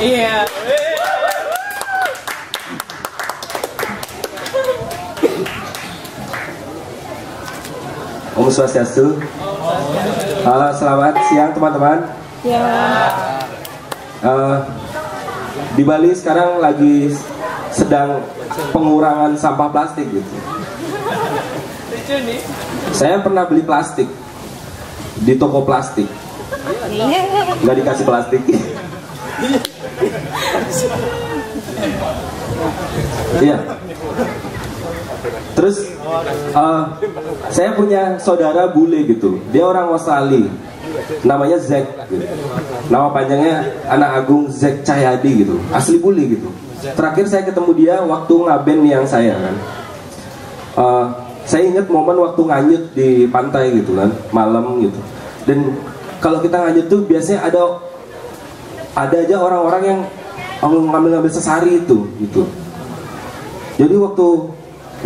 Iya. Om Swastiastu. Selamat siang teman-teman. Ya. Di Bali sekarang lagi sedang pengurangan sampah plastik gitu. Saya pernah beli plastik di toko plastik, nggak dikasih plastik. Iya. Terus saya punya saudara bule gitu. Dia orang Australia, namanya Zack gitu. Nama panjangnya Anak Agung Zack Cahyadi gitu. Asli bule gitu. Terakhir saya ketemu dia waktu ngaben yang saya kan. Saya ingat momen waktu nganyut di pantai gitu kan, malam gitu. Dan kalau kita nganyut tuh biasanya ada aja orang-orang yang ngambil sesari itu gitu. Jadi waktu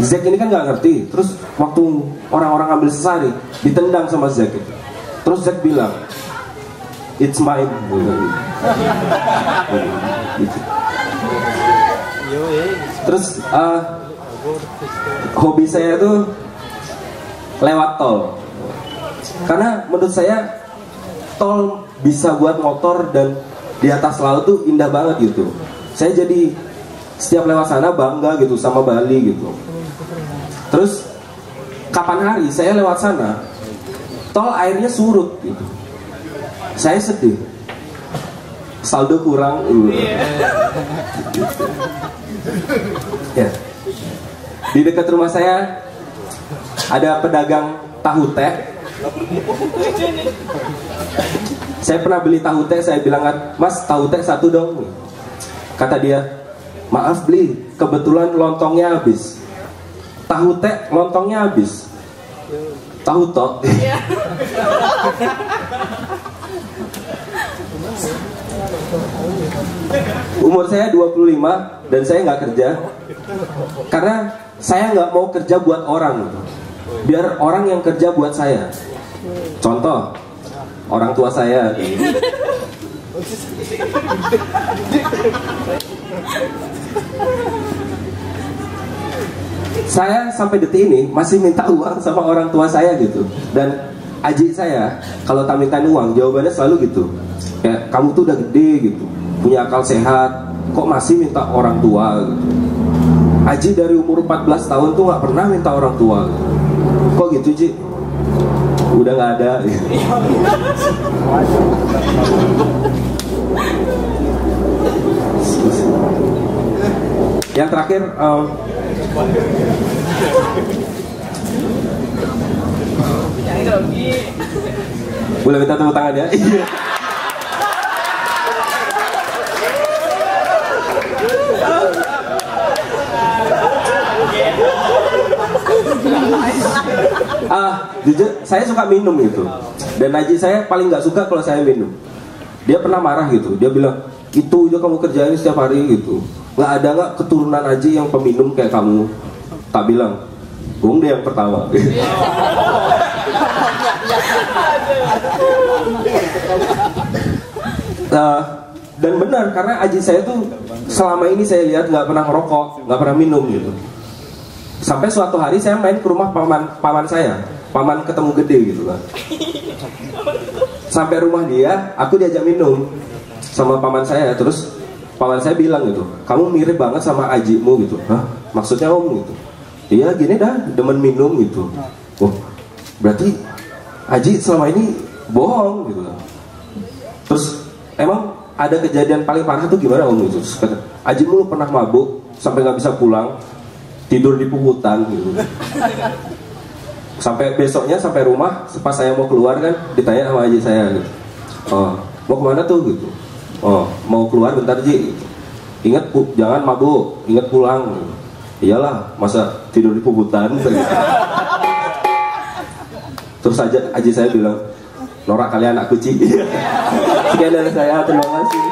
Zack ini kan nggak ngerti, terus waktu orang-orang ngambil sesari ditendang sama Zack gitu. Terus Zack bilang, "It's mine." Gitu. Terus hobi saya tuh lewat tol, karena menurut saya tol bisa buat motor dan di atas laut tuh indah banget gitu. Saya jadi setiap lewat sana bangga gitu sama Bali gitu. Terus kapan hari saya lewat sana, tol airnya surut gitu. Saya sedih, saldo kurang. Ya. Di dekat rumah saya ada pedagang tahu teh. Saya pernah beli tahu teh, saya bilang kan, "Mas, tahu teh satu dong." Kata dia, "Maaf beli, kebetulan lontongnya habis." Tahu teh lontongnya habis. Tahu toh. Umur saya 25 dan saya nggak kerja karena saya nggak mau kerja buat orang gitu. Biar orang yang kerja buat saya. Contoh, orang tua saya gitu. Saya sampai detik ini masih minta uang sama orang tua saya gitu. Dan aji saya kalau tak minta uang jawabannya selalu gitu, kayak, "Kamu tuh udah gede gitu, punya akal sehat, kok masih minta orang tua gitu." Aji dari umur 14 tahun tuh gak pernah minta orang tua gitu. Kok gitu Ji? Udah gak ada gitu. Yang terakhir boleh minta tepuk tangan ya? Jujur saya suka minum gitu. Dan Aji saya paling gak suka kalau saya minum. Dia pernah marah gitu. Dia bilang, "Itu aja kamu kerjain setiap hari gitu. Gak ada gak keturunan Aji yang peminum kayak kamu?" Tak bilang, "Bung dia yang pertama." Dan benar, karena Aji saya tuh selama ini saya lihat nggak pernah ngerokok, nggak pernah minum gitu. Sampai suatu hari saya main ke rumah paman saya, paman ketemu gede gitu kan. Sampai rumah dia, aku diajak minum sama paman saya. Terus paman saya bilang gitu, "Kamu mirip banget sama ajimu gitu." "Hah? Maksudnya om?" gitu. "Iya gini dah, demen minum gitu." "Oh, berarti Aji selama ini bohong gitu." Terus emang ada kejadian paling parah tuh gimana om gitu? "Aji lu pernah mabuk sampai nggak bisa pulang, tidur di pungutan gitu." Sampai besoknya sampai rumah, pas saya mau keluar kan ditanya sama Aji saya gitu, "Oh, mau kemana tuh?" gitu. "Oh, mau keluar bentar Ji gitu. Ingat jangan mabuk, ingat pulang." Gitu. "Iyalah, masa tidur di pungutan?" Gitu. Terus Aji saya bilang, "Norak kalian anak kucing." Sekian dari saya, terima kasih.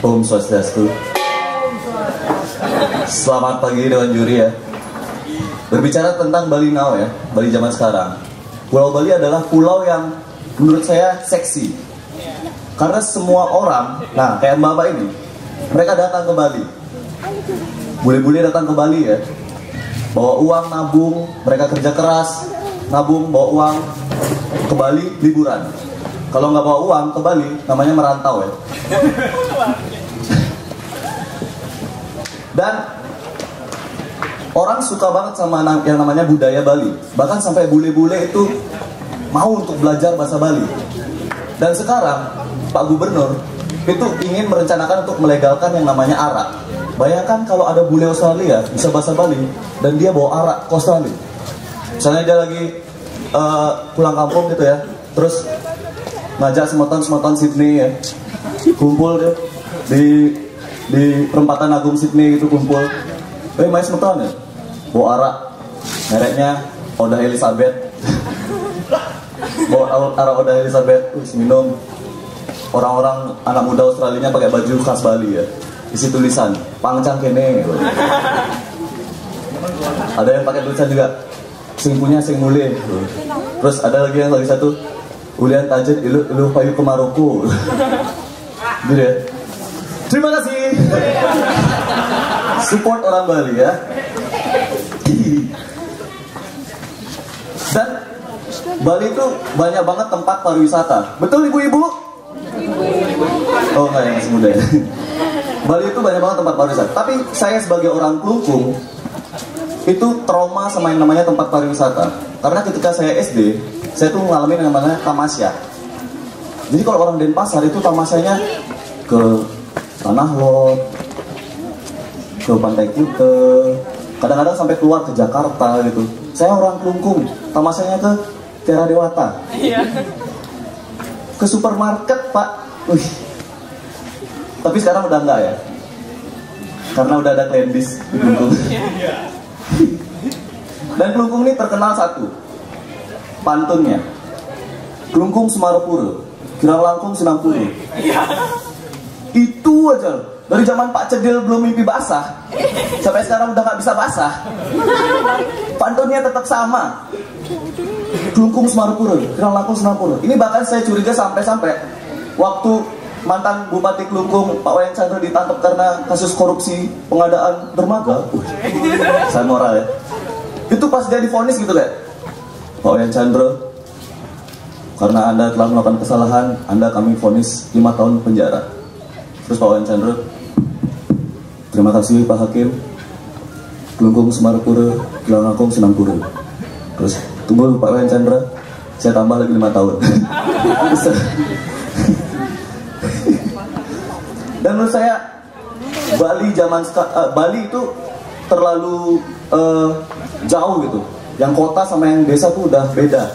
Om Swastiastu. Selamat pagi Dewan Juri ya. Berbicara tentang Bali Now ya, Bali zaman sekarang. Pulau Bali adalah pulau yang menurut saya seksi. Karena semua orang, nah kayak Mbak ini, mereka datang ke Bali. Bule-bule datang ke Bali ya. Bawa uang nabung, mereka kerja keras, nabung, bawa uang ke Bali liburan. Kalau nggak bawa uang ke Bali, namanya merantau ya. Dan orang suka banget sama yang namanya budaya Bali. Bahkan sampai bule-bule itu mau untuk belajar bahasa Bali. Dan sekarang Pak Gubernur itu ingin merencanakan untuk melegalkan yang namanya arak. Bayangkan kalau ada bule Australia bisa bahasa Bali dan dia bawa arak ke Australia. Misalnya dia lagi pulang kampung gitu ya, terus ngajak semeton Sydney ya, kumpul deh di perempatan Agung Sydney gitu kumpul. Main semeton ya, bawa arak, mereknya Oda Elizabeth. Bawa arak Oda Elizabeth, minum. Orang-orang anak muda Australia pakai baju khas Bali ya, isi tulisan pangcang kene. Ada yang pakai tulisan juga sing punya sing mulai. Terus ada lagi yang lagi satu ulian tajud ilu payu ke Maroko. Gitu ya. Terima kasih. Support orang Bali ya. Dan Bali itu banyak banget tempat pariwisata. Betul ibu-ibu? Oh enggak ya, masih muda ya. Bali itu banyak banget tempat pariwisata. Tapi saya sebagai orang Klungkung itu trauma sama yang namanya tempat pariwisata. Karena ketika saya SD, saya tuh mengalami yang namanya tamasya. Jadi kalau orang Denpasar itu tamasyanya ke Tanah Lot, ke Pantai Kute, kadang-kadang sampai keluar ke Jakarta gitu. Saya orang Klungkung, tamasyanya ke Tiara Dewata. Ke supermarket Pak. Tapi sekarang udah enggak ya, karena udah ada Klendis di Klungkung. Dan Klungkung ini terkenal satu pantunnya, Klungkung Semarapura, Kirang Langkung Sinangpura. Itu aja dari zaman Pak Cedil belum mimpi basah sampai sekarang udah nggak bisa basah, pantunnya tetap sama, Klungkung Semarapura, Kirang Langkung Sinangpura. Ini bahkan saya curiga sampai waktu mantan Bupati Klungkung Pak Wayan Chandra ditangkap karena kasus korupsi pengadaan dermaga. Saya moral ya. Itu pas dia divonis gitu kan, Pak Wayan Chandra, karena Anda telah melakukan kesalahan, Anda kami vonis 5 tahun penjara. Terus Pak Wayan Chandra, terima kasih Pak Hakim, Klungkung Semarapura, Kirang Langkung Sinangpura. Terus tunggu Pak Wayan Chandra, saya tambah lagi 5 tahun. Dan menurut saya Bali itu terlalu jauh gitu. Yang kota sama yang desa tuh udah beda.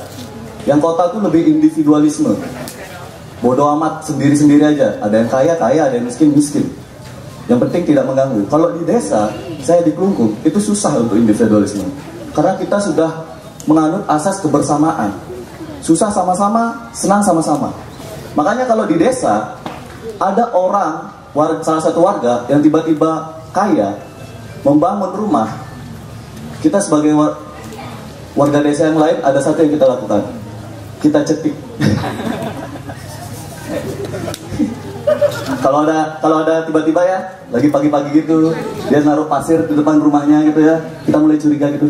Yang kota tuh lebih individualisme. Bodoh amat, sendiri-sendiri aja. Ada yang kaya, ada yang miskin. Yang penting tidak mengganggu. Kalau di desa, saya di Klungkung, itu susah untuk individualisme. Karena kita sudah menganut asas kebersamaan. Susah sama-sama, senang sama-sama. Makanya kalau di desa, ada salah satu warga yang tiba-tiba kaya, membangun rumah. Kita sebagai warga desa yang lain, ada satu yang kita lakukan. Kita cetik. Kalau ada tiba-tiba ya, lagi pagi-pagi gitu, dia naruh pasir di depan rumahnya gitu ya, kita mulai curiga gitu.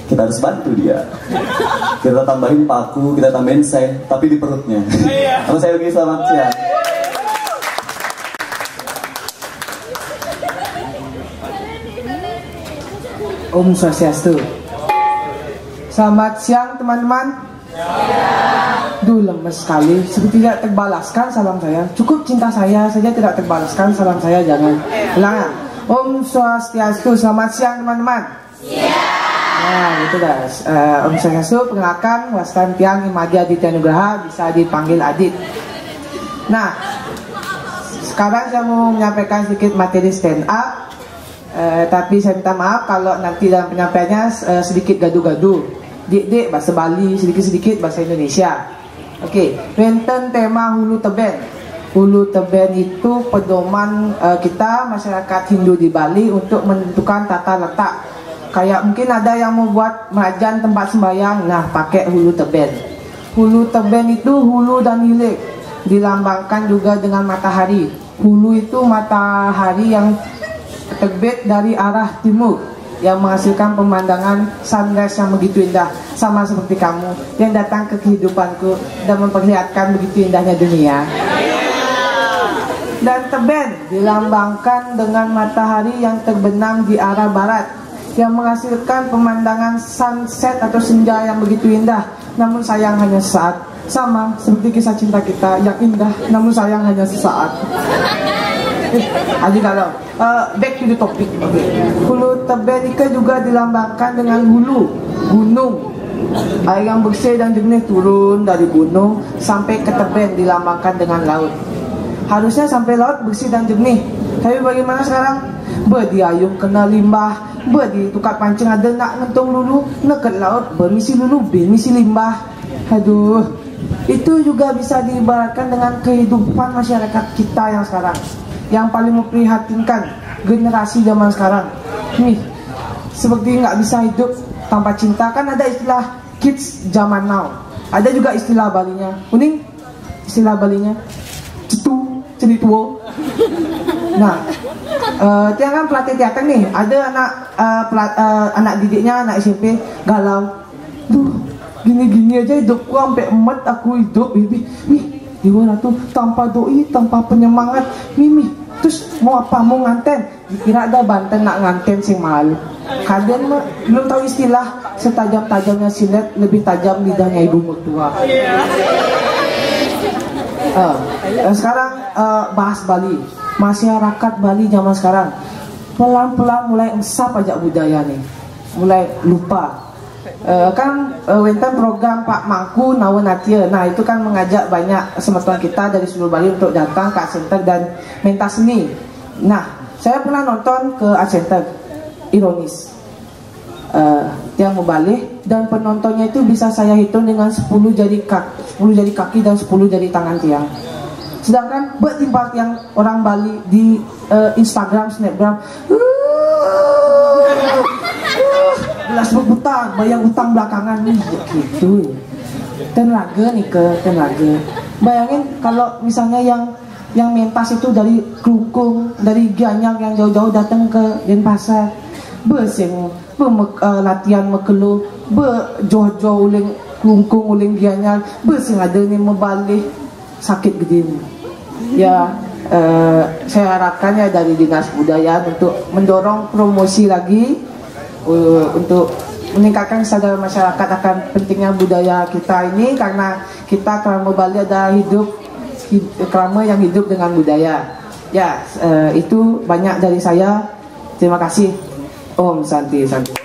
Kita harus bantu dia. Kita tambahin paku, kita tambahin seng, tapi di perutnya. Sama saya lagi, selamat siang. Om Swastiastu. Selamat siang teman-teman. Duh, lemes sekali, seperti tidak terbalaskan salam saya. Cukup cinta saya saja tidak terbalaskan salam saya, jangan. Ulang ya. Om Swastiastu, selamat siang teman-teman. Nah, gitu guys. Om Swastiastu, perkenalkan Wastan Tiang Imadi Aditya Nugraha, bisa dipanggil Adit. Nah, sekarang saya mau menyampaikan sedikit materi stand up. Tapi saya minta maaf kalau nanti dalam penyampaiannya sedikit gaduh-gaduh. Dik bahasa Bali, sedikit-sedikit bahasa Indonesia. Oke, Wenten tema hulu teben. Hulu teben itu pedoman kita masyarakat Hindu di Bali untuk menentukan tata letak. Kayak mungkin ada yang mau buat merajan tempat sembahyang, nah pakai hulu teben. Hulu teben itu hulu dan hilir, dilambangkan juga dengan matahari. Hulu itu matahari yang terbit dari arah timur, yang menghasilkan pemandangan sunrise yang begitu indah, sama seperti kamu yang datang ke kehidupanku dan memperlihatkan begitu indahnya dunia. Dan teben dilambangkan dengan matahari yang terbenam di arah barat, yang menghasilkan pemandangan sunset atau senja yang begitu indah, namun sayang hanya sesaat. Sama seperti kisah cinta kita yang indah, namun sayang hanya sesaat. Aji kalau back to the topic. Hulu teben juga dilambangkan dengan hulu, gunung. Air yang bersih dan jernih turun dari gunung sampai ke teben, dilambangkan dengan laut. Harusnya sampai laut bersih dan jernih, tapi bagaimana sekarang? Berdiayung kena limbah, berditukar pancing ada nak ngentung lulu, nak ke laut bermisi lulu, bermisi limbah. Aduh, itu juga bisa diibaratkan dengan kehidupan masyarakat kita yang sekarang. Yang paling memprihatinkan generasi zaman sekarang nih, seperti nggak bisa hidup tanpa cinta. Kan ada istilah kids zaman now, ada juga istilah Balinya. Uning istilah Balinya cetu cerituo. Nah, dia kan pelatih teater nih, ada anak didiknya, anak SMP galau. Duh, gini-gini aja hidupku sampai emet aku hidup, bibi. Nih, gimana tuh tanpa doi, tanpa penyemangat, mimi. Terus mau apa? Mau nganten? Dikira ada Banten nak nganten sing malu. Kalian belum tahu istilah setajam-tajamnya silet, lebih tajam lidahnya ibu mertua. Sekarang bahas Bali. Masyarakat Bali zaman sekarang pelan-pelan mulai ensap aja budaya nih, mulai lupa. Wenten program Pak Mangku Nawan Natia. Nah itu kan mengajak banyak semeton kita dari seluruh Bali untuk datang ke Art Center dan mentas seni. Nah saya pernah nonton ke Art Center, ironis, yang membalik, dan penontonnya itu bisa saya hitung dengan 10 jari kaki dan 10 jari tangan tiang. Sedangkan bertimpal tiang orang Bali di Instagram, Snapgram, belas berhutang, bayang utang belakangan nih gitu. Tenaga nih tenaga. Bayangin kalau misalnya yang mentas itu dari Klungkung, dari Gianyar yang jauh-jauh datang ke Denpasar, bersing latihan mekelu, berjoh-joh uling Klungkung uling Gianyar, bersing ada nih membalik sakit gede. Ya saya harapkannya dari Dinas Kebudayaan untuk mendorong promosi lagi, untuk meningkatkan kesadaran masyarakat akan pentingnya budaya kita ini, karena kita Krama Bali ada Krama yang hidup dengan budaya. Ya, itu banyak dari saya. Terima kasih. Om Santi Santi.